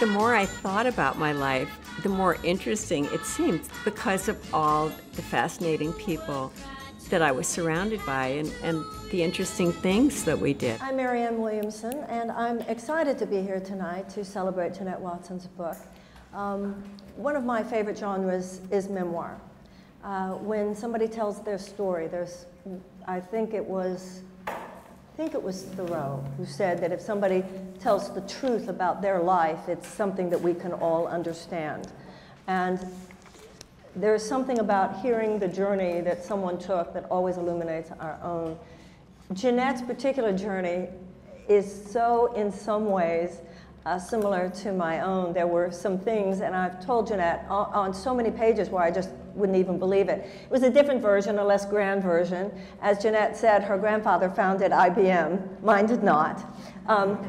The more I thought about my life, the more interesting it seemed because of all the fascinating people that I was surrounded by and the interesting things that we did. I'm Marianne Williamson, and I'm excited to be here tonight to celebrate Jeannette Watson's book. One of my favorite genres is memoir. When somebody tells their story, I think it was Thoreau who said that if somebody tells the truth about their life, it's something that we can all understand. And there's something about hearing the journey that someone took that always illuminates our own. Jeannette's particular journey is so, in some ways, similar to my own. There were some things, and I've told Jeannette on so many pages where I just wouldn't even believe it. It was a different version, a less grand version. As Jeannette said, her grandfather founded IBM. Mine did not.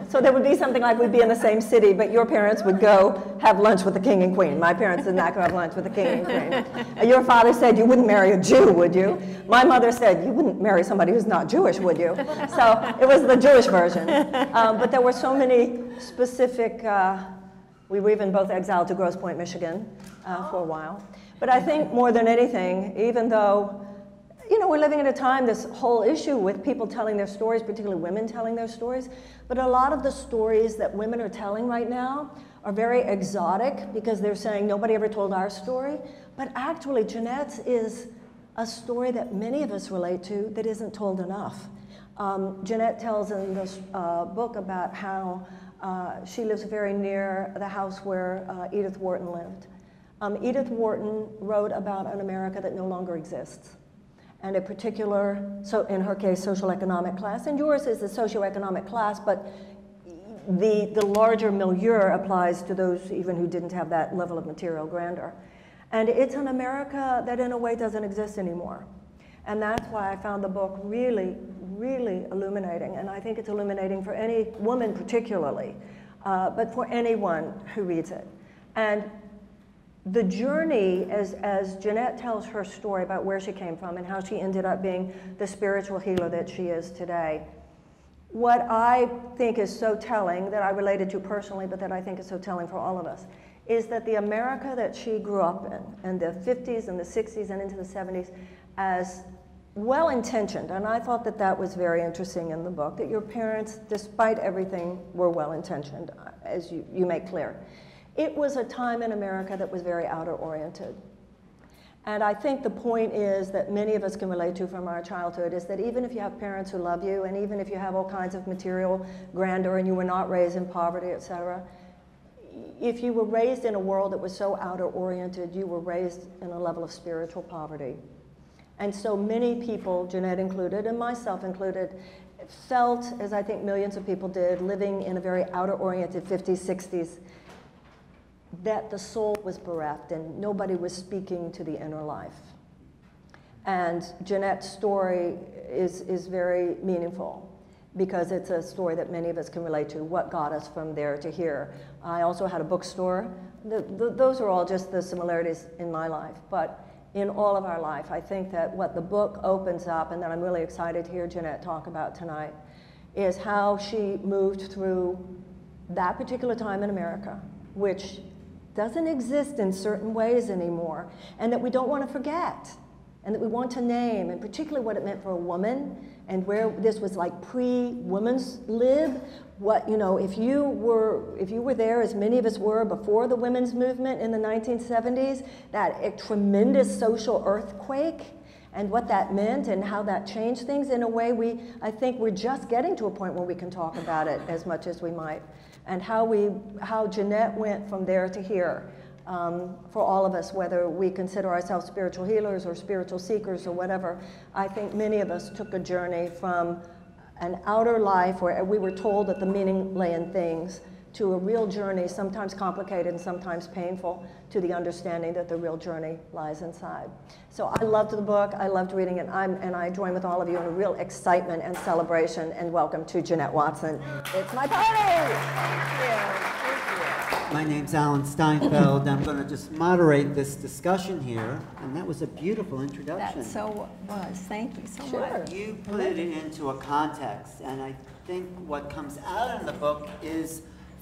So there would be something like we'd be in the same city, but your parents would go have lunch with the king and queen. My parents did not go have lunch with the king and queen. Your father said you wouldn't marry a Jew, would you? My mother said you wouldn't marry somebody who's not Jewish, would you? So it was the Jewish version. But there were so many specific, we were even both exiled to Grosse Pointe, Michigan for a while. But I think more than anything, even though, you know, we're living in a time, this whole issue with people telling their stories, particularly women telling their stories, but a lot of the stories that women are telling right now are very exotic because they're saying nobody ever told our story. But actually, Jeannette's is a story that many of us relate to that isn't told enough. Jeannette tells in this book about how she lives very near the house where Edith Wharton lived. Edith Wharton wrote about an America that no longer exists, and a particular, so in her case, social economic class, and yours is the socioeconomic class, but the larger milieu applies to those even who didn't have that level of material grandeur. And it's an America that in a way doesn't exist anymore. And that's why I found the book really, really illuminating, and I think it's illuminating for any woman particularly, but for anyone who reads it. And the journey, as Jeannette tells her story about where she came from and how she ended up being the spiritual healer that she is today, what I think is so telling, that I related to personally, but that I think is so telling for all of us, is that the America that she grew up in the 50s and the 60s and into the 70s, as well-intentioned, and I thought that that was very interesting in the book, that your parents, despite everything, were well-intentioned, as you make clear. It was a time in America that was very outer-oriented. And I think the point is that many of us can relate to from our childhood is that even if you have parents who love you, and even if you have all kinds of material grandeur and you were not raised in poverty, etc., if you were raised in a world that was so outer-oriented, you were raised in a level of spiritual poverty. And so many people, Jeannette included, and myself included, felt, as I think millions of people did, living in a very outer-oriented 50s, 60s, that the soul was bereft and nobody was speaking to the inner life. And Jeannette's story is very meaningful because it's a story that many of us can relate to, what got us from there to here. I also had a bookstore. Those are all just the similarities in my life. But in all of our life, I think that what the book opens up, and that I'm really excited to hear Jeannette talk about tonight, is how she moved through that particular time in America, which doesn't exist in certain ways anymore, and that we don't want to forget, and that we want to name, and particularly what it meant for a woman, and where this was like pre-women's lib. What, you know, if you were there, as many of us were, before the women's movement in the 1970s, that tremendous social earthquake, and what that meant and how that changed things in a way I think we're just getting to a point where we can talk about it as much as we might. And how Jeannette went from there to here for all of us, whether we consider ourselves spiritual healers or spiritual seekers or whatever. I think many of us took a journey from an outer life where we were told that the meaning lay in things, to a real journey, sometimes complicated and sometimes painful, to the understanding that the real journey lies inside. So I loved the book, I loved reading it, and I join with all of you in a real excitement and celebration, and welcome to Jeannette Watson. It's my party! Thank you. Thank you. My name's Alan Steinfeld. I'm going to just moderate this discussion here, and that was a beautiful introduction. That so was. Thank you so much. You put it into a context, and I think what comes out in the book is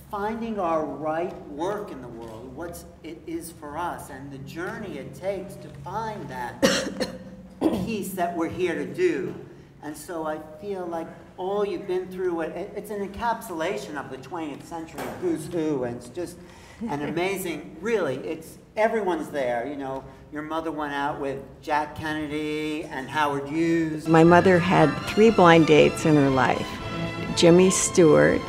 finding our right work in the world, what it is for us, and the journey it takes to find that piece that we're here to do. And so I feel like all you've been through, it's an encapsulation of the 20th century, who's who, and it's just an amazing, really, it's, everyone's there, you know. Your mother went out with Jack Kennedy and Howard Hughes. My mother had 3 blind dates in her life: Jimmy Stewart,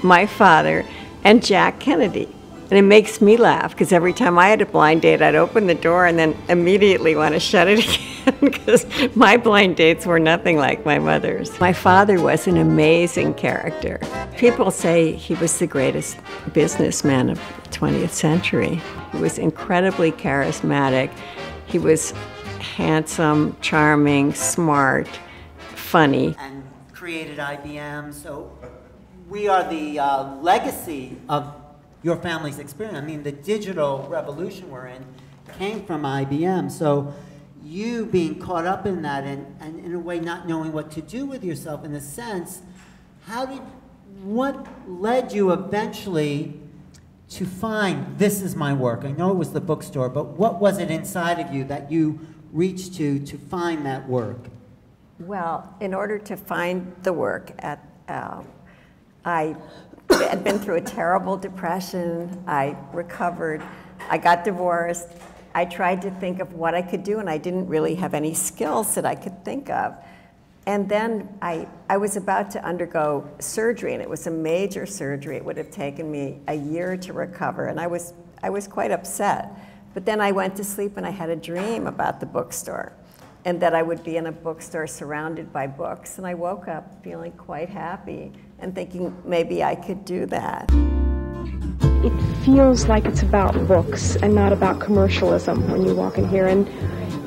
my father, and Jack Kennedy. And it makes me laugh, because every time I had a blind date, I'd open the door and then immediately want to shut it again, because my blind dates were nothing like my mother's. My father was an amazing character. People say he was the greatest businessman of the 20th century. He was incredibly charismatic. He was handsome, charming, smart, funny. And created IBM, so we are the legacy of your family's experience. I mean, the digital revolution we're in came from IBM. So you being caught up in that and in a way not knowing what to do with yourself, in a sense, what led you eventually to find, this is my work? I know it was the bookstore, but what was it inside of you that you reached to find that work? Well, in order to find the work, I had been through a terrible depression. I recovered. I got divorced. I tried to think of what I could do, and I didn't really have any skills that I could think of. And then I was about to undergo surgery, and it was a major surgery. It would have taken me a year to recover, and I was quite upset. But then I went to sleep, and I had a dream about the bookstore, and that I would be in a bookstore surrounded by books. And I woke up feeling quite happy and thinking maybe I could do that. It feels like it's about books and not about commercialism when you walk in here, and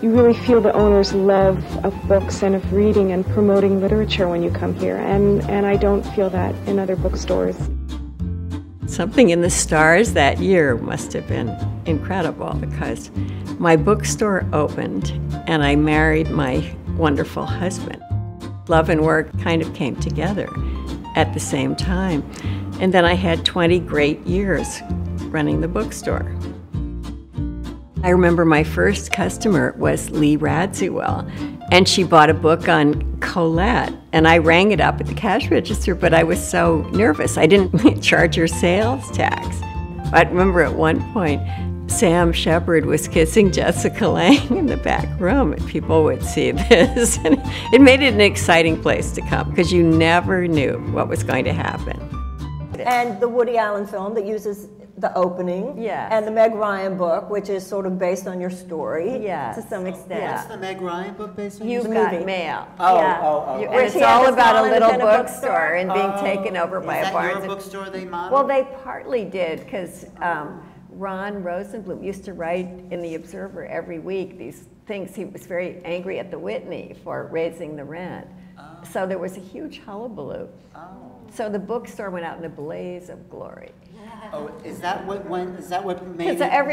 you really feel the owner's love of books and of reading and promoting literature when you come here, and I don't feel that in other bookstores. Something in the stars that year must have been incredible, because my bookstore opened and I married my wonderful husband. Love and work kind of came together at the same time. And then I had 20 great years running the bookstore. I remember my first customer was Lee Radziwill, and she bought a book on Colette, and I rang it up at the cash register, but I was so nervous. I didn't charge her sales tax. I remember at one point, Sam Shepard was kissing Jessica Lange in the back room, and people would see this. And it made it an exciting place to come, because you never knew what was going to happen. And the Woody Allen film that uses the opening, yes. And the Meg Ryan book, which is sort of based on your story, yes. to some extent. What's the Meg Ryan book based on? You've your Got movie? Mail. Oh. And it's all about a little bookstore and being taken over by a Barnes. Is that your bookstore they modeled? Well, they partly did, because Ron Rosenblum used to write in the Observer every week these things. He was very angry at the Whitney for raising the rent. So there was a huge hullabaloo. So the bookstore went out in a blaze of glory. Oh, is that what made Because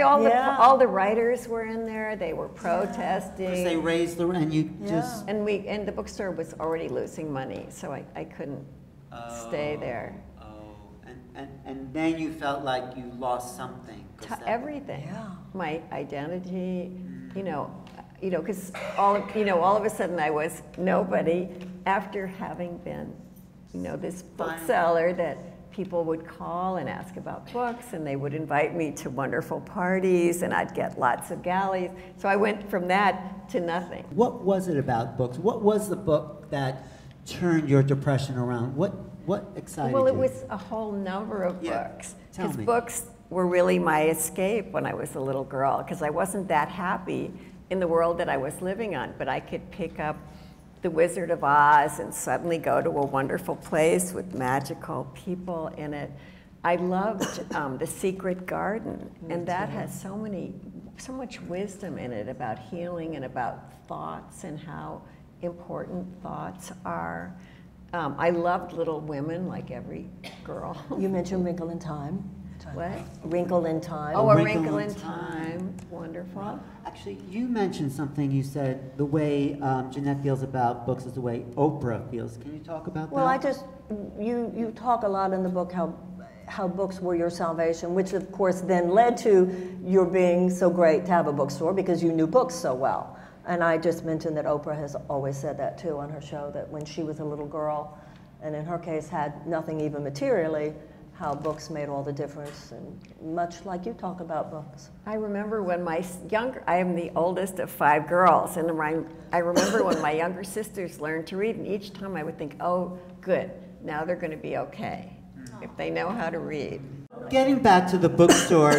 all the writers were in there. They were protesting. Because they raised the rent, and you just... And the bookstore was already losing money, so I couldn't stay there. And then you felt like you lost something. Everything. Yeah. My identity, you know, because all of a sudden I was nobody after having been, this bookseller that people would call and ask about books, and they would invite me to wonderful parties, and I'd get lots of galleys. So I went from that to nothing. What was it about books? What was the book that turned your depression around? What excited you? Well, it was a whole number of books. Tell me. Books were really my escape when I was a little girl, because I wasn't that happy in the world that I was living on, but I could pick up The Wizard of Oz and suddenly go to a wonderful place with magical people in it. I loved The Secret Garden, and that has so much wisdom in it about healing and about thoughts and how important thoughts are. I loved Little Women, like every girl. You mentioned Wrinkle in Time. What? Wrinkle in Time. Oh, A Wrinkle in Time. Wonderful. Well, actually, you mentioned something. You said the way Jeannette feels about books is the way Oprah feels. Can you talk about that? Well, you talk a lot in the book how how books were your salvation, which of course then led to your being so great to have a bookstore because you knew books so well. And I just mentioned that Oprah has always said that too on her show, that when she was a little girl, and in her case had nothing even materially, how books made all the difference, and much like you talk about books. I remember when I am the oldest of 5 girls, and I remember when my younger sisters learned to read, and each time I would think, oh, good, now they're going to be okay, if they know how to read. Getting back to the bookstore,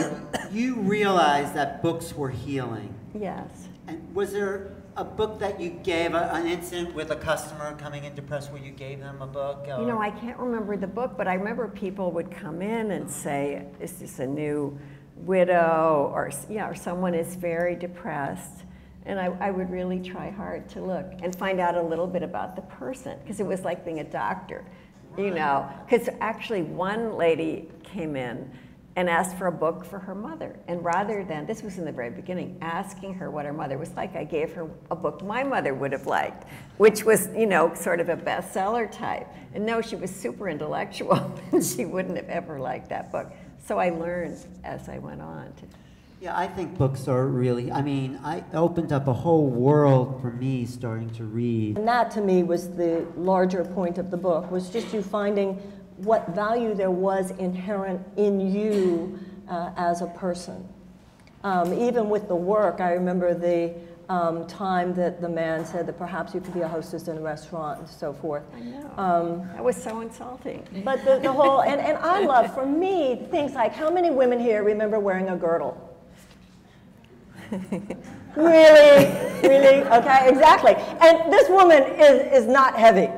you realized that books were healing. Yes. And was there a book that you gave, an incident with a customer coming in depressed where you gave them a book? Or? You know, I can't remember the book, but I remember people would come in and say, is this a new widow, or, or someone is very depressed. And I would really try hard to look and find out a little bit about the person, because it was like being a doctor, you know. Because actually one lady came in and asked for a book for her mother. And rather than, this was in the very beginning, asking her what her mother was like, I gave her a book my mother would have liked, which was, you know, sort of a bestseller type. And no, she was super intellectual, and she wouldn't have ever liked that book. So I learned as I went on. Yeah, I think books are really, I mean, I opened up a whole world for me starting to read. And that to me was the larger point of the book, was just you finding what value there was inherent in you as a person. Even with the work, I remember the time that the man said that perhaps you could be a hostess in a restaurant and so forth. I know. That was so insulting. But the whole, and I love, for me, things like, how many women here remember wearing a girdle? Really? Really? Okay, exactly. And this woman is not heavy.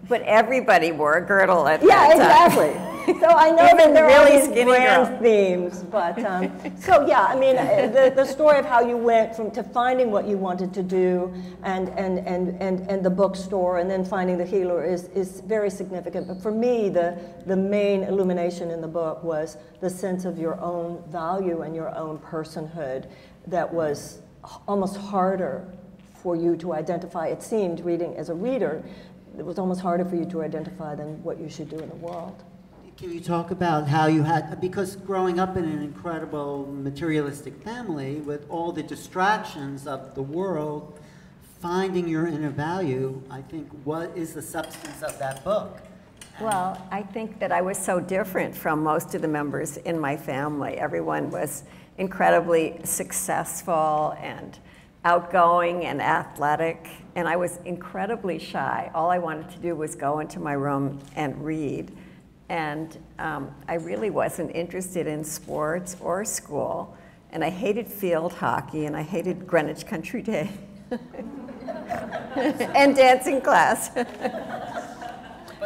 But everybody wore a girdle at that Yeah, time. exactly. So I know that there really are these skinny grand girl. themes, but so yeah, I mean, the story of how you went to finding what you wanted to do, and the bookstore, and then finding the healer is very significant. But for me, the main illumination in the book was the sense of your own value and your own personhood that was almost harder for you to identify. It seemed, reading as a reader, it was almost harder for you to identify than what you should do in the world. Can you talk about how you had, because growing up in an incredible materialistic family with all the distractions of the world, finding your inner value, I think, what is the substance of that book? Well, I think that I was so different from most of the members in my family. Everyone was incredibly successful and outgoing and athletic, and I was incredibly shy. All I wanted to do was go into my room and read. And I really wasn't interested in sports or school. And I hated field hockey, and I hated Greenwich Country Day. And dancing class.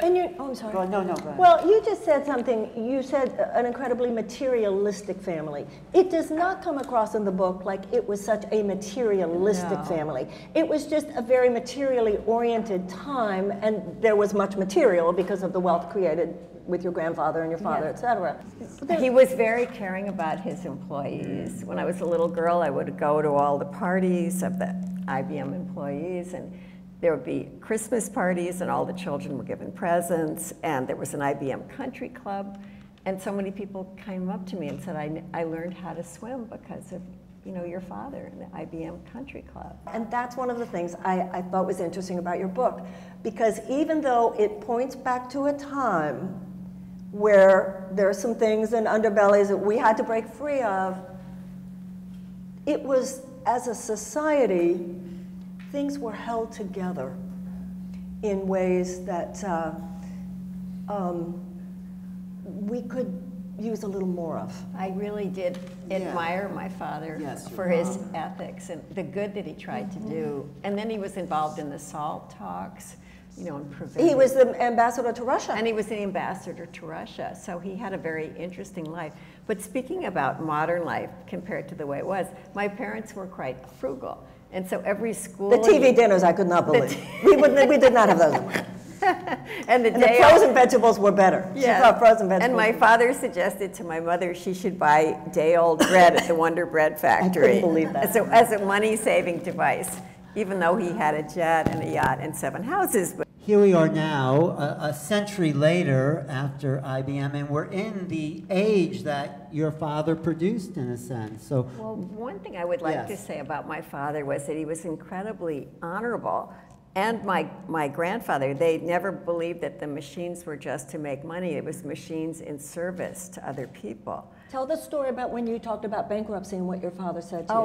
And you, oh, I'm sorry. No, go ahead. Well, you just said something, you said an incredibly materialistic family. It does not come across in the book like it was such a materialistic family. It was just a very materially oriented time, and there was much material because of the wealth created with your grandfather and your father, et cetera. He was very caring about his employees. When I was a little girl, I would go to all the parties of the IBM employees, and there would be Christmas parties, and all the children were given presents, and there was an IBM country club, and so many people came up to me and said, I learned how to swim because of, you know, your father in the IBM country club. And that's one of the things I thought was interesting about your book, because even though it points back to a time where there are some things and underbellies that we had to break free of, it was, as a society, things were held together in ways that we could use a little more of. I really did admire my father for his ethics and the good that he tried to do. And then he was involved in the SALT talks, you know, and preventing. He was the ambassador to Russia. And he was the ambassador to Russia, so he had a very interesting life. But speaking about modern life compared to the way it was, my parents were quite frugal. And so every school... The TV dinners, I could not believe. We did not have those. And the frozen vegetables were better. Yeah. She thought frozen vegetables. And my father suggested to my mother she should buy day-old bread at the Wonder Bread Factory. I couldn't believe that. As a money-saving device, even though he had a jet and a yacht and 7 houses. But here we are now, a century later after IBM, and we're in the age that your father produced, in a sense. So, well, one thing I would like to say about my father was that he was incredibly honorable. And my grandfather, they never believed that the machines were just to make money. It was machines in service to other people. Tell the story about when you talked about bankruptcy and what your father said to you.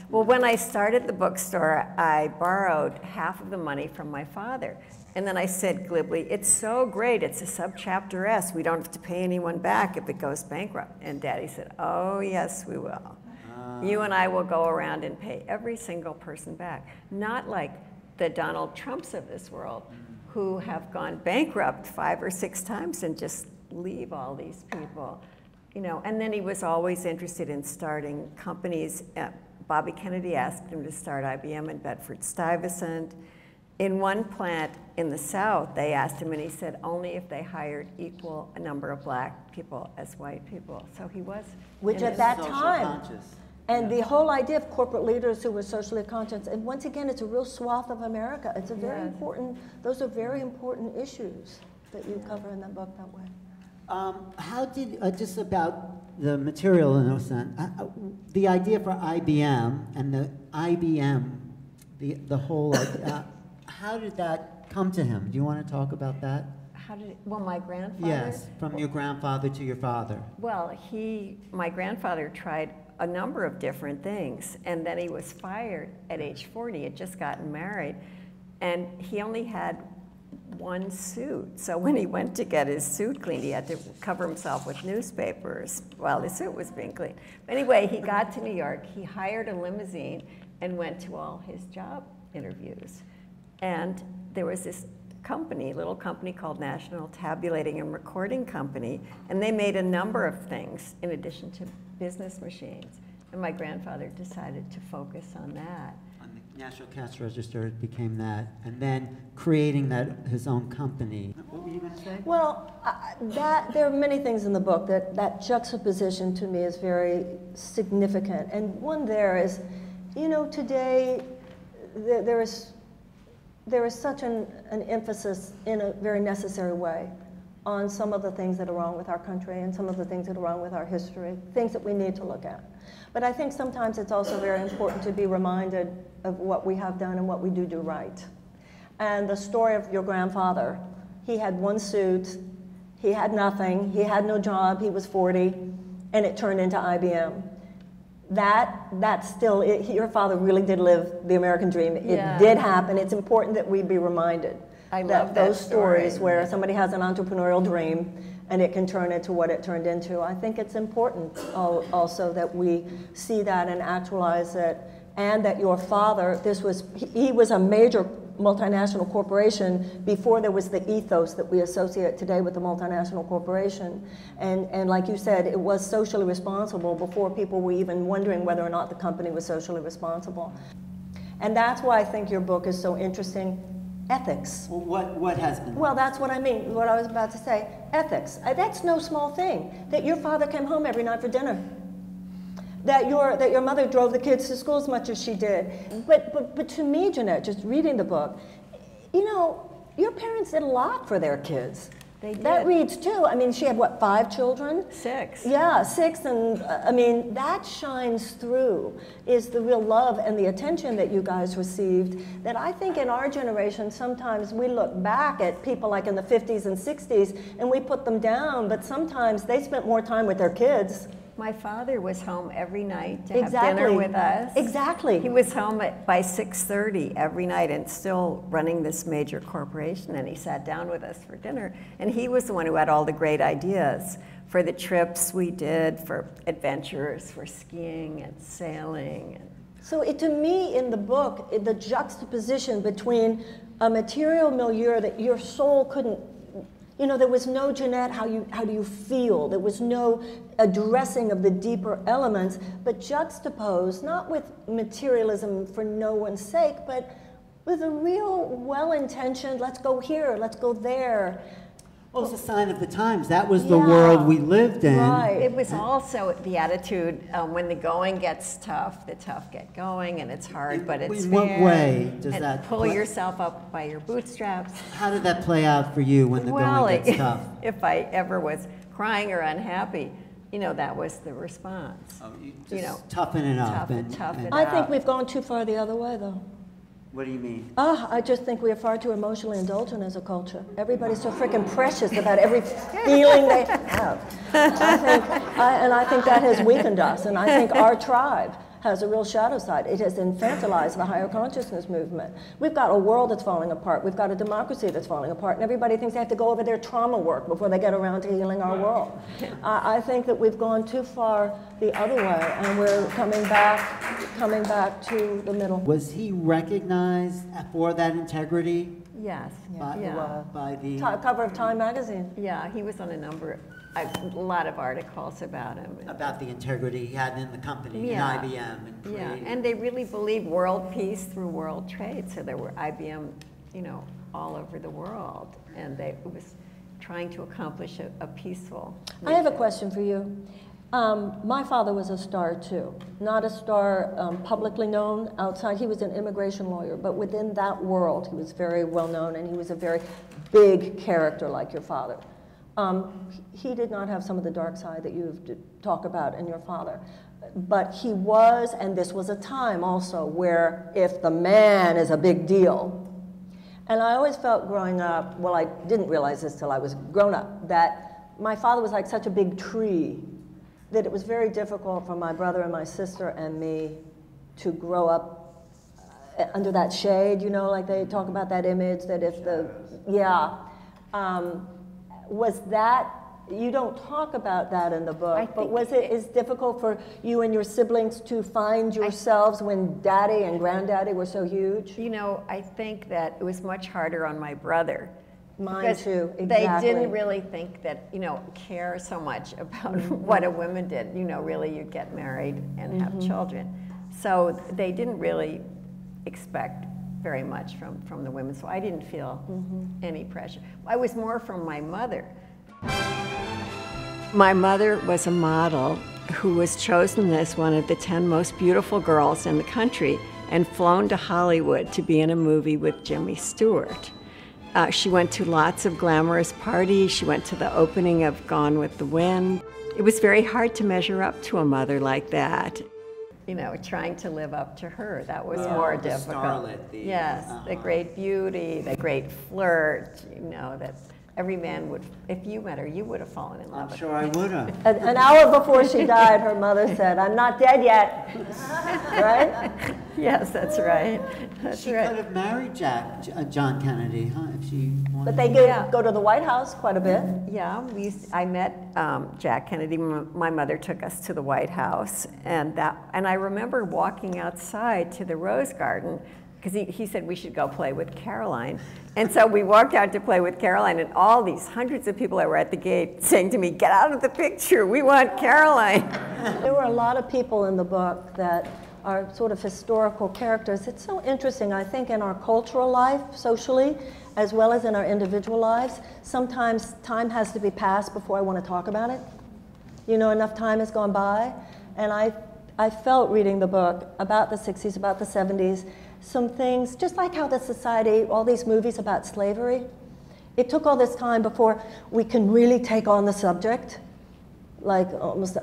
Well, when I started the bookstore, I borrowed half of the money from my father. And then I said glibly, it's so great, it's a subchapter S. We don't have to pay anyone back if it goes bankrupt. And Daddy said, oh, yes, we will. You and I will go around and pay every single person back. Not like the Donald Trumps of this world who have gone bankrupt 5 or 6 times and just leave all these people. You know, and then he was always interested in starting companies. Bobby Kennedy asked him to start IBM in Bedford-Stuyvesant. In one plant in the South, they asked him, and he said only if they hired equal a number of black people as white people. So he was, which at that social time, conscious. and the whole idea of corporate leaders who were socially conscious, and once again, it's a real swath of America. It's a very important, those are very important issues that you cover in that book that way. How did, just about the material in a sense, the idea for IBM and the IBM, the whole, how did that come to him? Do you want to talk about that? How did it, well, my grandfather? Yes, from your grandfather to your father. Well, my grandfather tried a number of different things, and then he was fired at age 40. He had just gotten married, and he only had one suit. So when he went to get his suit cleaned, he had to cover himself with newspapers while his suit was being cleaned. But anyway, he got to New York, he hired a limousine and went to all his job interviews. And there was this company, little company called National Tabulating and Recording Company, and they made a number of things in addition to business machines. And my grandfather decided to focus on that. On the National Cash Register, it became that, and then creating his own company. What were you going to say? Well, there are many things in the book that juxtaposition to me is very significant. And one there is, you know, today there is such an emphasis in a very necessary way on some of the things that are wrong with our country and some of the things that are wrong with our history, things that we need to look at. But I think sometimes it's also very important to be reminded of what we have done and what we do right. And the story of your grandfather, he had one suit, he had nothing, he had no job, he was 40, and it turned into IBM. That's still, your father really did live the American dream. It did happen. It's important that we be reminded that those stories where somebody has an entrepreneurial dream and it can turn into what it turned into. I think it's important also that we see that and actualize it, and that your father, he was a major multinational corporation before there was the ethos that we associate today with the multinational corporation. And like you said, it was socially responsible before people were even wondering whether or not the company was socially responsible. And that's why I think your book is so interesting. Ethics. Well, what has been? Well, that's what I mean, what I was about to say. Ethics. That's no small thing. That your father came home every night for dinner. That your mother drove the kids to school as much as she did. But to me, Jeannette, just reading the book, you know, your parents did a lot for their kids. They did. That reads too. I mean, she had what, 5 children? 6. Yeah, 6, and I mean, that shines through, is the real love and the attention that you guys received, that I think in our generation, sometimes we look back at people like in the 50s and 60s, and we put them down, but sometimes they spent more time with their kids. My father was home every night to have dinner with us. Exactly. He was home by 6:30 every night and still running this major corporation, and he sat down with us for dinner. And he was the one who had all the great ideas for the trips we did, for adventures, for skiing and sailing. So to me, in the book, the juxtaposition between a material milieu that your soul couldn't, you know, there was no Jeannette, how do you feel? There was no addressing of the deeper elements, but juxtaposed, not with materialism for no one's sake, but with a real well-intentioned, let's go here, let's go there. Well, it's a sign of the times. That was the world we lived in. Right. It was also the attitude, when the going gets tough, the tough get going, and it's hard, but it's In fair. what way does And that pull yourself up by your bootstraps. How did that play out for you when the going gets tough? If I ever was crying or unhappy, you know, that was the response. Oh, you just you know, toughen it up. toughen it I think up. we've gone too far the other way, though. What do you mean? I just think we are far too emotionally indulgent as a culture. Everybody's so freaking precious about every feeling they have. I think that has weakened us, and I think our tribe has a real shadow side. It has infantilized the higher consciousness movement. We've got a world that's falling apart. We've got a democracy that's falling apart, and everybody thinks they have to go over their trauma work before they get around to healing our world. I think that we've gone too far the other way, and we're coming back to the middle. Was he recognized for that integrity Yes. by the Cover of Time magazine. Yeah, he was on a lot of articles about him. about the integrity he had in the company, Yeah. in IBM, and Yeah, creating- and they really believed world peace through world trade. So there were IBM, you know, all over the world, and it was trying to accomplish a peaceful. I have a question for you. My father was a star too. Not a star publicly known outside. He was an immigration lawyer, but within that world, he was very well known, and he was a very big character like your father. He did not have some of the dark side that you talk about in your father. But he was, and this was a time also where if the man is a big deal, and I always felt growing up, well, I didn't realize this till I was grown up, that my father was like such a big tree that it was very difficult for my brother and my sister and me to grow up under that shade, you know, like they talk about that image that if the, was that, you don't talk about that in the book, but was it as difficult for you and your siblings to find yourselves when daddy and granddaddy were so huge? You know, I think that it was much harder on my brother. Mine too, exactly. They didn't really think that, you know, care so much about what a woman did. You know, really you'd get married and have children. So they didn't really expect very much from the women, so I didn't feel any pressure. I was more from my mother. My mother was a model who was chosen as one of the 10 most beautiful girls in the country and flown to Hollywood to be in a movie with Jimmy Stewart. She went to lots of glamorous parties. She went to the opening of Gone with the Wind. It was very hard to measure up to a mother like that. You know, trying to live up to her, that was more the difficult. starlet, The great beauty, the great flirt, you know, that every man would, if you met her, you would have fallen in love I'm with sure her. I would have. An hour before she died, her mother said, "I'm not dead yet," right? Yes, that's right. She could have married John Kennedy, huh, if she wanted. But they go to the White House quite a bit. Yeah, I met Jack Kennedy. My mother took us to the White House, and I remember walking outside to the Rose Garden because he said we should go play with Caroline. And so we walked out to play with Caroline, and all these hundreds of people that were at the gate saying to me, "Get out of the picture, we want Caroline." There were a lot of people in the book that are sort of historical characters. It's so interesting, I think, in our cultural life, socially, as well as in our individual lives. Sometimes time has to be passed before I want to talk about it. You know, enough time has gone by. And I felt reading the book about the 60s, about the 70s, some things, just like how the society, all these movies about slavery, it took all this time before we can really take on the subject, like almost,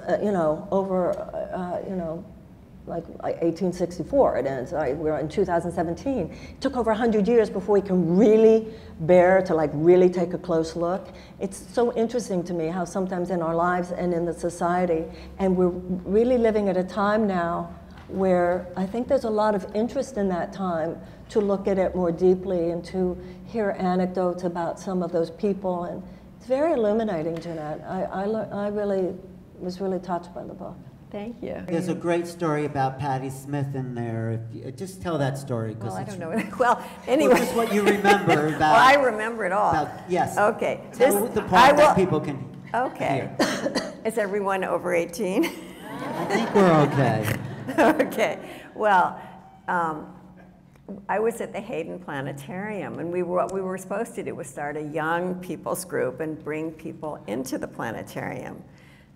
like 1864, it ends. We're in 2017. It took over 100 years before we can really bear to really take a close look. It's so interesting to me how sometimes in our lives and in the society, and we're really living at a time now where I think there's a lot of interest in that time to look at it more deeply and to hear anecdotes about some of those people. And it's very illuminating, Jeannette. I really was really touched by the book. Thank you. There's a great story about Patti Smith in there. Just tell that story. Well, I don't know. Well, anyway. Just what you remember about. Well, I remember it all. Yes. Okay. Tell the part that people can Okay. hear. Is everyone over 18? I think we're okay. Okay. Well, I was at the Hayden Planetarium, and what we were supposed to do was start a young people's group and bring people into the planetarium.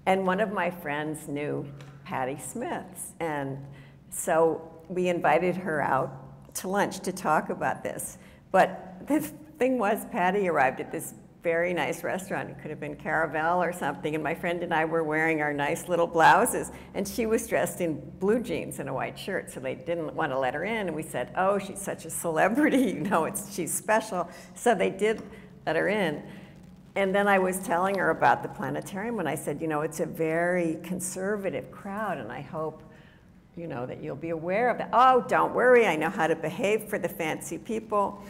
And one of my friends knew Patti Smith, and so we invited her out to lunch to talk about this. But the thing was, Patti arrived at this very nice restaurant. It could have been Caravel or something, and my friend and I were wearing our nice little blouses, and she was dressed in blue jeans and a white shirt, so they didn't want to let her in, and we said, oh, she's such a celebrity, you know, she's special. So they did let her in. And then I was telling her about the planetarium, and I said, you know, it's a very conservative crowd, and I hope, you know, that you'll be aware of that. Oh, don't worry, I know how to behave for the fancy people.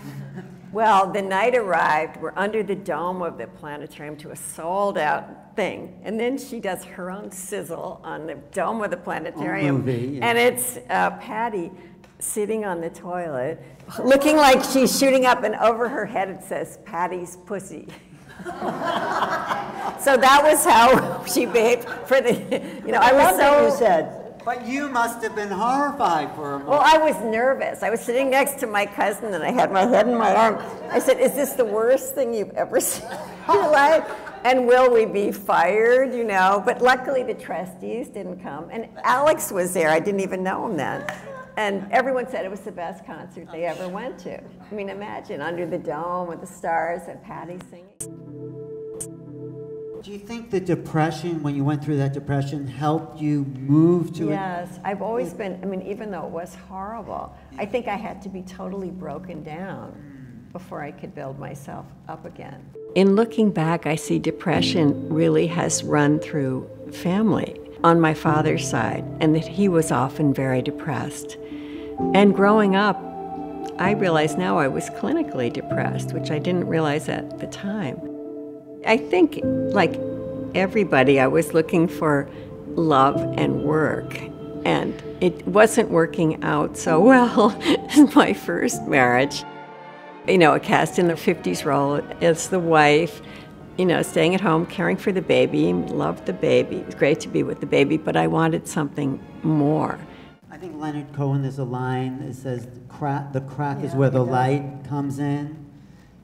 Well, the night arrived, we're under the dome of the planetarium to a sold-out thing, and then she does her own sizzle on the dome of the planetarium, movie, yeah. And it's Patti sitting on the toilet, looking like she's shooting up, and over her head it says, Patti's pussy. So that was how she behaved for the, you know, I was so... you said. But you must have been horrified for a moment. Well, I was nervous. I was sitting next to my cousin, and I had my head in my arm. I said, is this the worst thing you've ever seen in your life? And will we be fired, you know? But luckily, the trustees didn't come. And Alex was there. I didn't even know him then. And everyone said it was the best concert they ever went to. I mean, imagine, under the dome with the stars and Patti singing. Do you think the depression, when you went through that depression, helped you move to it? Yes, I've always been, I mean, even though it was horrible, I think I had to be totally broken down before I could build myself up again. In looking back, I see depression really has run through family on my father's side, and that he was often very depressed. And growing up, I realize now I was clinically depressed, which I didn't realize at the time. I think, like everybody, I was looking for love and work, and it wasn't working out so well in my first marriage. You know, a cast in the 50s role as the wife, you know, staying at home, caring for the baby, loved the baby. It was great to be with the baby, but I wanted something more. I think Leonard Cohen, there's a line that says, the crack is where the light comes in.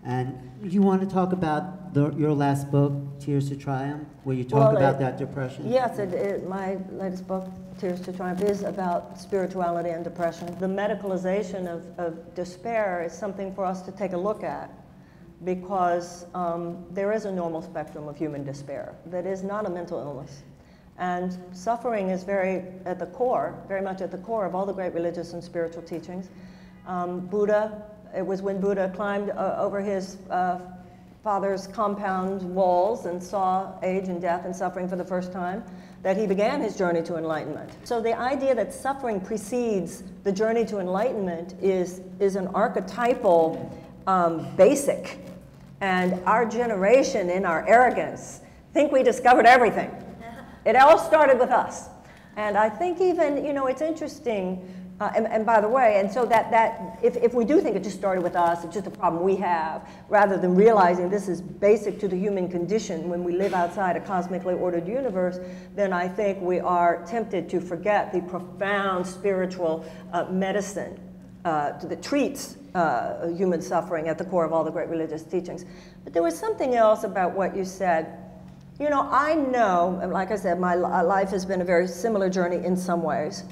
And you want to talk about your last book, Tears to Triumph, where you talk about that depression? Yes, my latest book, Tears to Triumph, is about spirituality and depression. The medicalization of despair is something for us to take a look at, because there is a normal spectrum of human despair that is not a mental illness. And suffering is very much at the core of all the great religious and spiritual teachings. Buddha, it was when Buddha climbed over his father's compound walls and saw age and death and suffering for the first time that he began his journey to enlightenment. So the idea that suffering precedes the journey to enlightenment is an archetypal basic. And our generation, in our arrogance, think we discovered everything. It all started with us. And I think even, you know, it's interesting. And by the way, and so that if we do think it just started with us, it's just a problem we have, rather than realizing this is basic to the human condition when we live outside a cosmically ordered universe, then I think we are tempted to forget the profound spiritual medicine that treats human suffering at the core of all the great religious teachings. But there was something else about what you said. You know, I know, like I said, my life has been a very similar journey in some ways.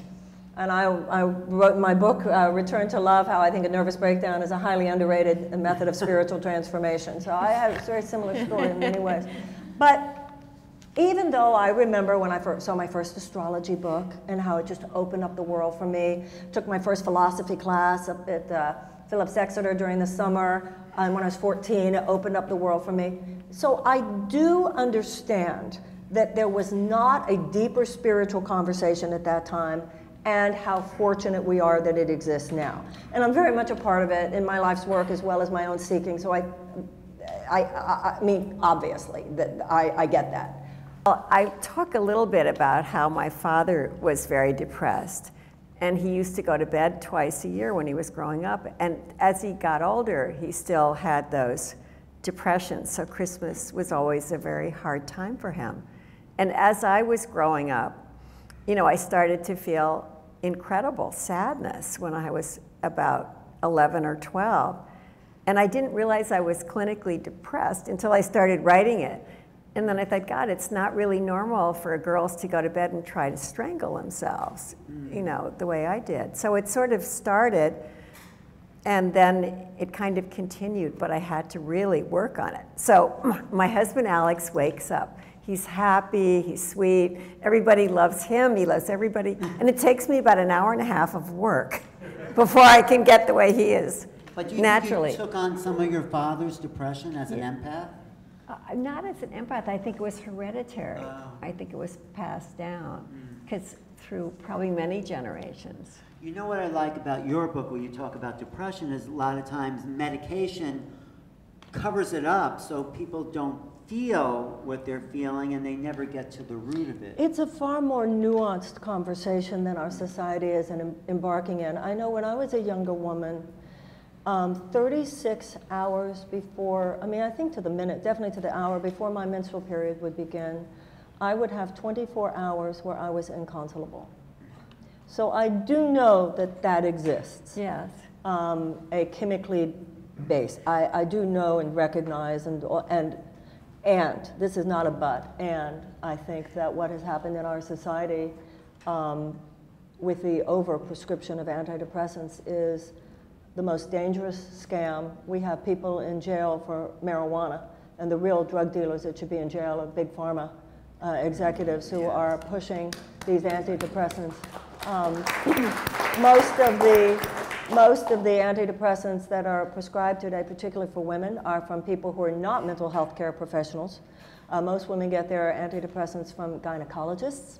And I wrote in my book, Return to Love, how I think a nervous breakdown is a highly underrated method of spiritual transformation. So I have a very similar story in many ways. But even though I remember when I saw my first astrology book and how it just opened up the world for me, took my first philosophy class up at Phillips Exeter during the summer, and when I was 14, it opened up the world for me. So I do understand that there was not a deeper spiritual conversation at that time, and how fortunate we are that it exists now. And I'm very much a part of it in my life's work as well as my own seeking, so I mean, obviously, that I get that. Well, I talk a little bit about how my father was very depressed, and he used to go to bed twice a year when he was growing up, and as he got older, he still had those depressions, so Christmas was always a very hard time for him. And as I was growing up, you know, I started to feel incredible sadness when I was about 11 or 12. And I didn't realize I was clinically depressed until I started writing it. And then I thought, God, it's not really normal for girls to go to bed and try to strangle themselves, you know, the way I did. So it sort of started, and then it kind of continued, but I had to really work on it. So my husband, Alex, wakes up. He's happy, he's sweet, everybody loves him, he loves everybody. And it takes me about an hour and a half of work before I can get the way he is, but do you naturally. think you took on some of your father's depression as an empath? Not as an empath, I think it was hereditary. Oh. I think it was passed down, because through probably many generations. You know what I like about your book where you talk about depression is a lot of times medication covers it up so people don't feel what they're feeling and they never get to the root of it. It's a far more nuanced conversation than our society is embarking in. I know when I was a younger woman, 36 hours before, I mean, I think to the minute, definitely to the hour before my menstrual period would begin, I would have 24 hours where I was inconsolable. So I do know that that exists. Yes. A chemically based. I do know and recognize and this is not a but, and I think that what has happened in our society with the over-prescription of antidepressants is the most dangerous scam. We have people in jail for marijuana, and the real drug dealers that should be in jail are big pharma executives who are pushing these antidepressants. Most of the antidepressants that are prescribed today, particularly for women, are from people who are not mental health care professionals. Most women get their antidepressants from gynecologists.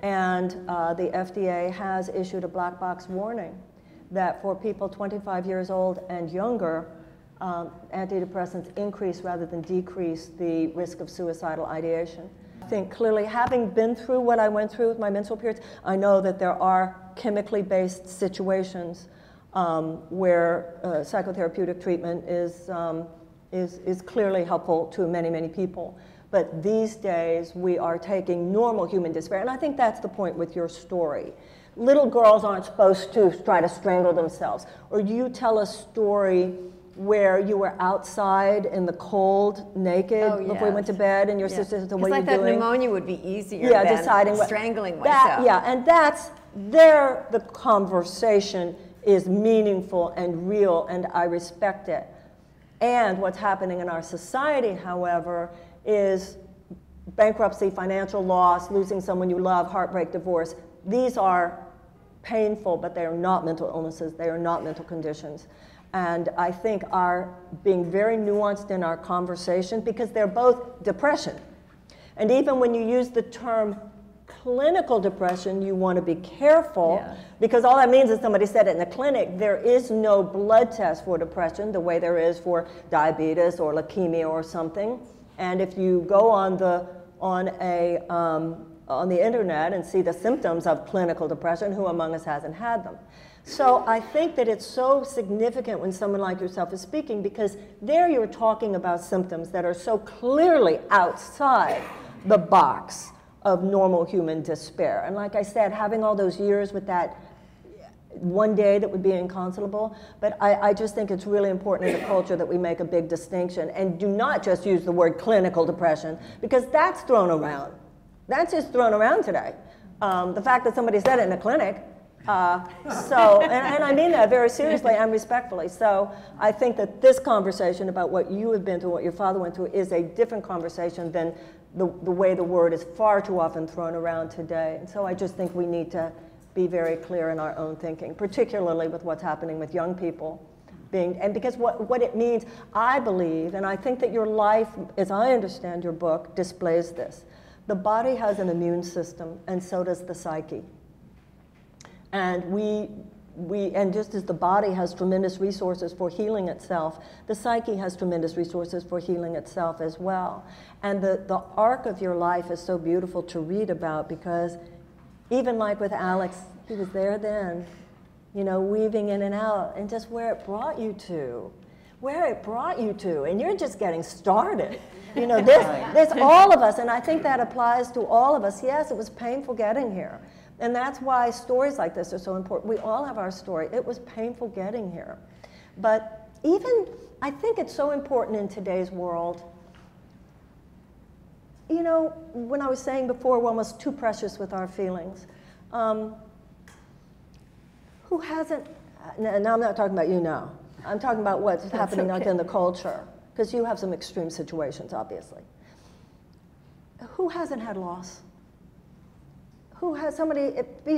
And the FDA has issued a black box warning that for people 25 years old and younger, antidepressants increase rather than decrease the risk of suicidal ideation. I think clearly, having been through what I went through with my menstrual periods, I know that there are chemically based situations where psychotherapeutic treatment is clearly helpful to many, many people. But these days, we are taking normal human despair, and I think that's the point with your story. Little girls aren't supposed to try to strangle themselves. Or you tell a story where you were outside in the cold, naked, before you went to bed, and your sister said, "What are you doing?" Because I thought pneumonia would be easier than deciding strangling myself. And that's there. The conversation is meaningful and real, and I respect it. And what's happening in our society, however, is bankruptcy, financial loss, losing someone you love, heartbreak, divorce. These are painful, but they are not mental illnesses. They are not mental conditions. And I think our being very nuanced in our conversation, because they're both depression. And even when you use the term clinical depression, you want to be careful, because all that means is somebody said it in the clinic. There is no blood test for depression the way there is for diabetes or leukemia or something. And if you go on the internet and see the symptoms of clinical depression, who among us hasn't had them? So I think that it's so significant when someone like yourself is speaking, because there you're talking about symptoms that are so clearly outside the box of normal human despair. And like I said, having all those years with that one day that would be inconsolable, but I just think it's really important in the culture that we make a big distinction and do not just use the word clinical depression, because that's thrown around. That's just thrown around today. The fact that somebody said it in a clinic, and I mean that very seriously and respectfully. So I think that this conversation about what you have been through, what your father went through, is a different conversation than the way the word is far too often thrown around today. And so I just think we need to be very clear in our own thinking, particularly with what's happening with young people. And because what it means, I believe, and I think that your life, as I understand your book, displays this. The body has an immune system, and so does the psyche. And and just as the body has tremendous resources for healing itself, the psyche has tremendous resources for healing itself as well. And the arc of your life is so beautiful to read about, because even like with Alex, he was there then, you know, weaving in and out, and just where it brought you to. And you're just getting started. You know, this all of us, and I think that applies to all of us. Yes, it was painful getting here. And that's why stories like this are so important. We all have our story. It was painful getting here. But even, I think it's so important in today's world. You know, when I was saying before, we're almost too precious with our feelings. Who hasn't, now I'm not talking about you now. I'm talking about what's happening like in the culture, because you have some extreme situations, obviously. Who hasn't had loss? Who has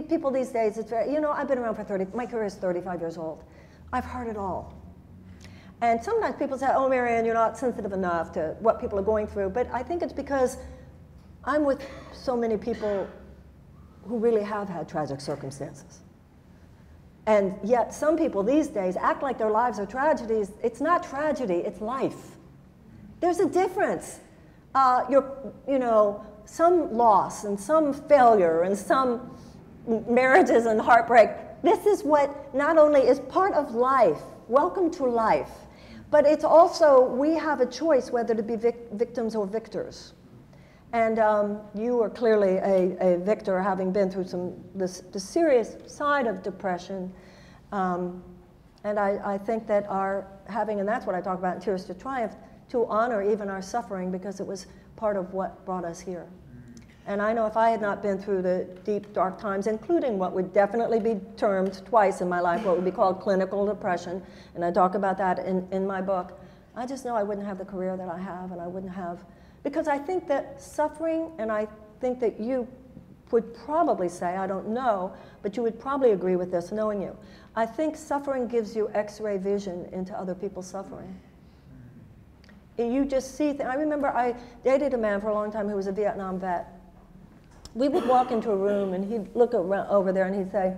people these days, it's very, you know, I've been around for my career is 35 years old. I've heard it all. And sometimes people say, oh, Marianne, you're not sensitive enough to what people are going through. But I think it's because I'm with so many people who really have had tragic circumstances. And yet some people these days act like their lives are tragedies. It's not tragedy, it's life. There's a difference. You know, some loss and some failure and some marriages and heartbreak. This is what not only is part of life, welcome to life, but it's also, we have a choice whether to be victims or victors. And you are clearly a victor, having been through the serious side of depression. And I think that and that's what I talk about in Tears to Triumph, to honor even our suffering, because it was part of what brought us here. And I know if I had not been through the deep, dark times, including what would definitely be termed twice in my life, what would be called clinical depression, and I talk about that in my book, I just know I wouldn't have the career that I have, and I wouldn't have, because I think that suffering, and I think that you would probably say, I don't know, but you would probably agree with this, knowing you. I think suffering gives you X-ray vision into other people's suffering. You just see, I remember I dated a man for a long time who was a Vietnam vet. We would walk into a room and he'd look around, over there and he'd say,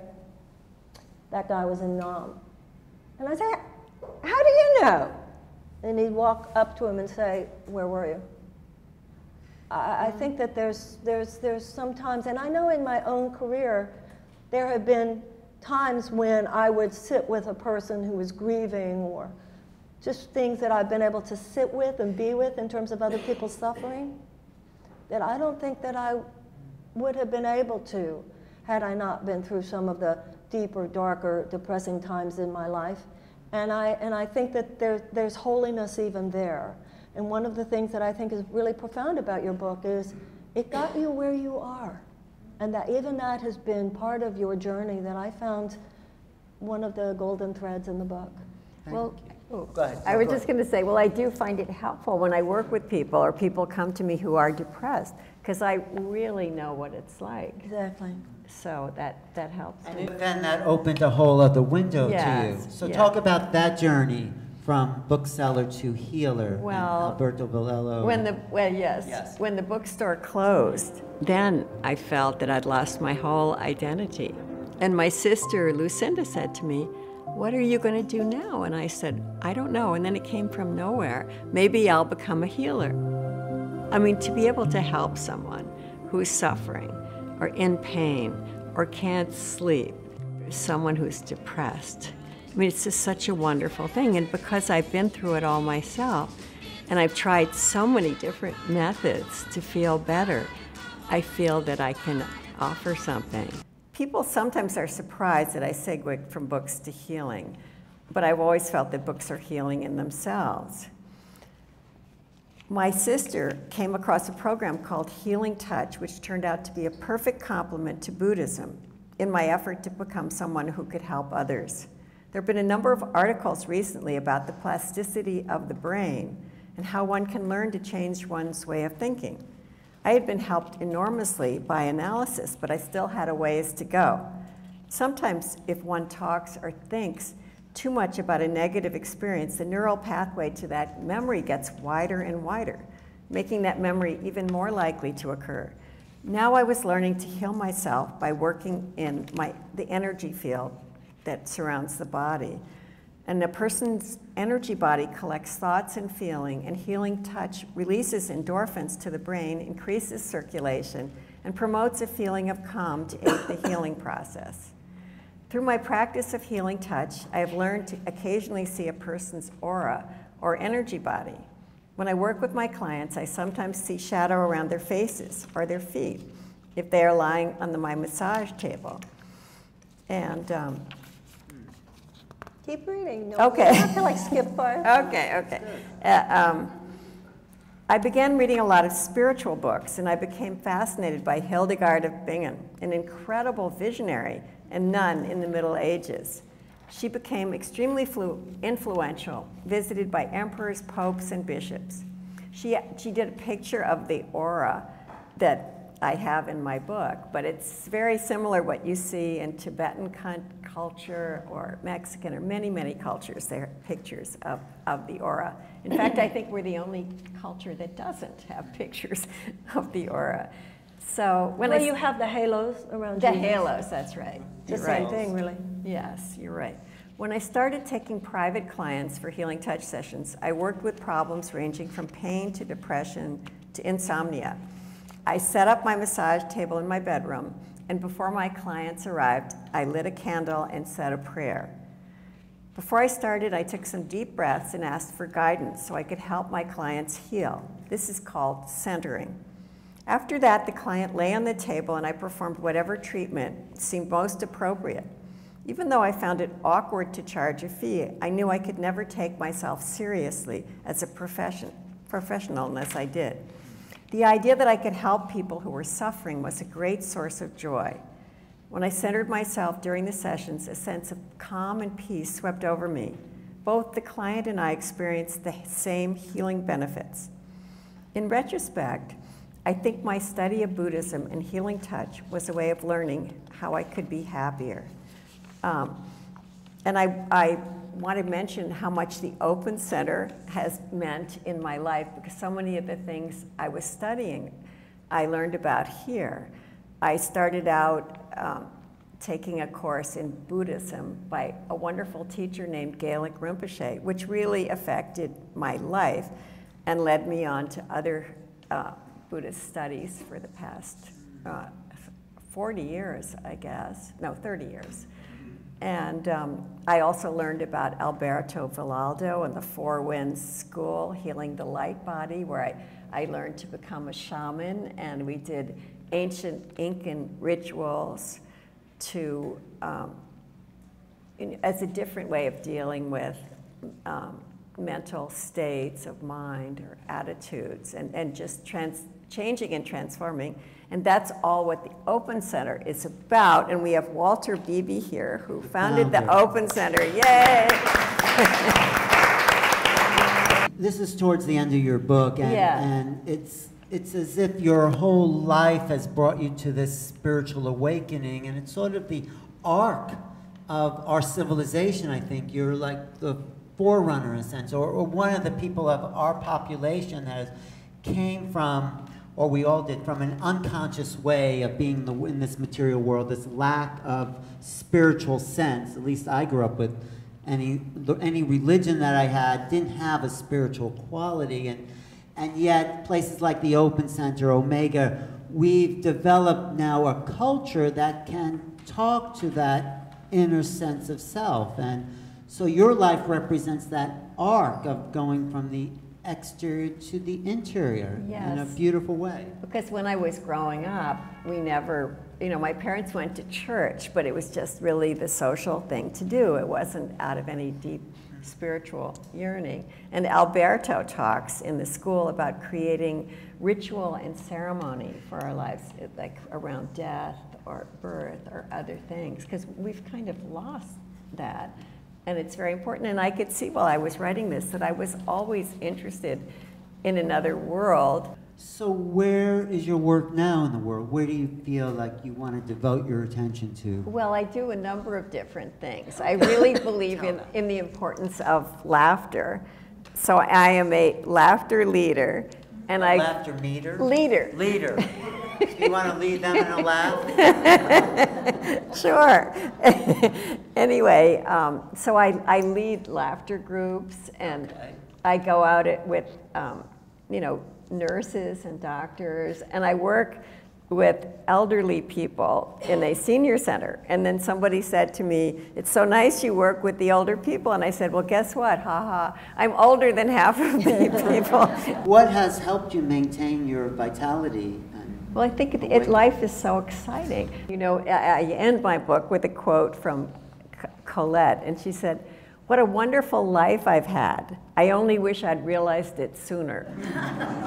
that guy was in Nam. And I'd say, how do you know? And he'd walk up to him and say, where were you? I think that there's sometimes, and I know in my own career, there have been times when I would sit with a person who was grieving, or just things that I've been able to sit with and be with in terms of other people's suffering, that I don't think that I would have been able to had I not been through some of the deeper, darker, depressing times in my life. And I think that there's holiness even there. And one of the things that I think is really profound about your book is it got you where you are. And that even that has been part of your journey, that I found one of the golden threads in the book. Well, Go ahead. I was just going to say, well, I do find it helpful when I work with people or people come to me who are depressed, because I really know what it's like. Exactly. So that helps me. And then that opened a whole other window to you. So talk about that journey from bookseller to healer. Well, Alberto Villello. Yes. When the bookstore closed, then I felt that I'd lost my whole identity. And my sister Lucinda said to me, what are you going to do now? And I said, I don't know. And then it came from nowhere. Maybe I'll become a healer. I mean, to be able to help someone who's suffering or in pain or can't sleep, someone who's depressed. I mean, it's just such a wonderful thing. And because I've been through it all myself, and I've tried so many different methods to feel better, I feel that I can offer something. People sometimes are surprised that I segue from books to healing, but I've always felt that books are healing in themselves. My sister came across a program called Healing Touch, which turned out to be a perfect complement to Buddhism in my effort to become someone who could help others. There have been a number of articles recently about the plasticity of the brain and how one can learn to change one's way of thinking. I had been helped enormously by analysis, but I still had a ways to go. Sometimes if one talks or thinks too much about a negative experience, the neural pathway to that memory gets wider and wider, making that memory even more likely to occur. Now I was learning to heal myself by working in the energy field that surrounds the body. And a person's energy body collects thoughts and feeling, and Healing Touch releases endorphins to the brain, increases circulation, and promotes a feeling of calm to aid the healing process. Through my practice of Healing Touch, I have learned to occasionally see a person's aura or energy body. When I work with my clients, I sometimes see shadow around their faces or their feet, if they are lying on my massage table. And Keep reading. No, okay. You don't have to like skip parts. Okay. I began reading a lot of spiritual books, and I became fascinated by Hildegard of Bingen, an incredible visionary and nun in the Middle Ages. She became extremely influential, visited by emperors, popes, and bishops. She did a picture of the aura that I have in my book, but it's very similar what you see in Tibetan culture or Mexican or many, many cultures. There are pictures of the aura. In fact, I think we're the only culture that doesn't have pictures of the aura. So when you have the halos around the Jesus. halos, that's right. The You're same right. thing, really. Yes, you're right. When I started taking private clients for healing touch sessions, I worked with problems ranging from pain to depression to insomnia. I set up my massage table in my bedroom, and before my clients arrived, I lit a candle and said a prayer. Before I started, I took some deep breaths and asked for guidance so I could help my clients heal. This is called centering. After that, the client lay on the table and I performed whatever treatment seemed most appropriate. Even though I found it awkward to charge a fee, I knew I could never take myself seriously as a professional unless I did. The idea that I could help people who were suffering was a great source of joy. When I centered myself during the sessions, a sense of calm and peace swept over me. Both the client and I experienced the same healing benefits. In retrospect, I think my study of Buddhism and healing touch was a way of learning how I could be happier. And I want to mention how much the Open Center has meant in my life, because so many of the things I was studying, I learned about here. I started out taking a course in Buddhism by a wonderful teacher named Idyllic Rinpoche, which really affected my life and led me on to other Buddhist studies for the past 40 years, I guess. No, 30 years. And I also learned about Alberto Villaldo and the Four Winds School, Healing the Light Body, where I learned to become a shaman, and we did ancient Incan rituals to, as a different way of dealing with mental states of mind or attitudes, and just changing and transforming. And that's all what the Open Center is about. And we have Walter Beebe here, who founded the Open Center. Yay! This is towards the end of your book, and it's as if your whole life has brought you to this spiritual awakening, and it's sort of the arc of our civilization, I think. You're like the forerunner, in a sense, or one of the people of our population that came from, or we all did, from an unconscious way of being in this material world, this lack of spiritual sense. At least I grew up with any religion that I had didn't have a spiritual quality, and yet places like the Open Center, Omega, we've developed now a culture that can talk to that inner sense of self. And so your life represents that arc of going from the exterior to the interior. Yes. In a beautiful way. Because when I was growing up, we never, my parents went to church, but it was just really the social thing to do. It wasn't out of any deep spiritual yearning. And Alberto talks in the school about creating ritual and ceremony for our lives, like around death or birth or other things, because we've kind of lost that. And it's very important. And I could see while I was writing this that I was always interested in another world. So where is your work now in the world? Where do you feel like you want to devote your attention to? Well, I do a number of different things. I really believe in the importance of laughter. So I am a laughter leader. And laughter meter? Leader. Leader. Do you want to lead them in a laugh? Sure. Anyway, so I lead laughter groups, and I go out with, nurses and doctors, and I work with elderly people in a senior center. And then somebody said to me, "It's so nice you work with the older people." And I said, "Well, guess what? Ha ha, I'm older than half of the people." What has helped you maintain your vitality Well, I think life is so exciting. You know, I end my book with a quote from Colette, and she said, "What a wonderful life I've had. I only wish I'd realized it sooner."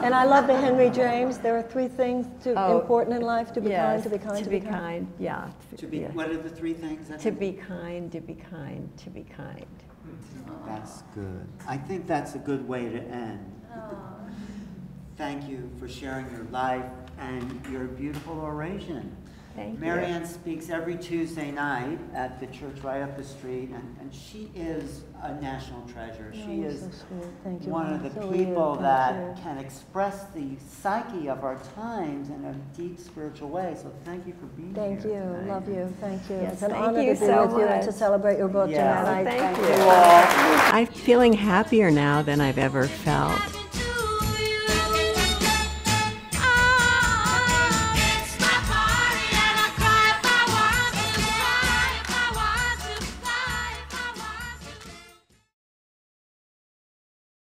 And I love the Henry James. There are 3 things important in life: to be kind, to be kind, to be kind. Yeah. What are the 3 things? To be kind, to be kind, to be kind. That's good. I think that's a good way to end. Thank you for sharing your life and your beautiful oration. Thank you. Marianne speaks every Tuesday night at the church right up the street, and she is a national treasure. She is so sweet. Thank you. one of the So people weird. that can express the psyche of our times in a deep spiritual way. So thank you for being Thank here you. tonight. Love you. Thank you. Yes, It's an thank honor you to be so with you and to much. celebrate your book, Yeah. Jeannette. Thank Thank you. you all. I'm feeling happier now than I've ever felt.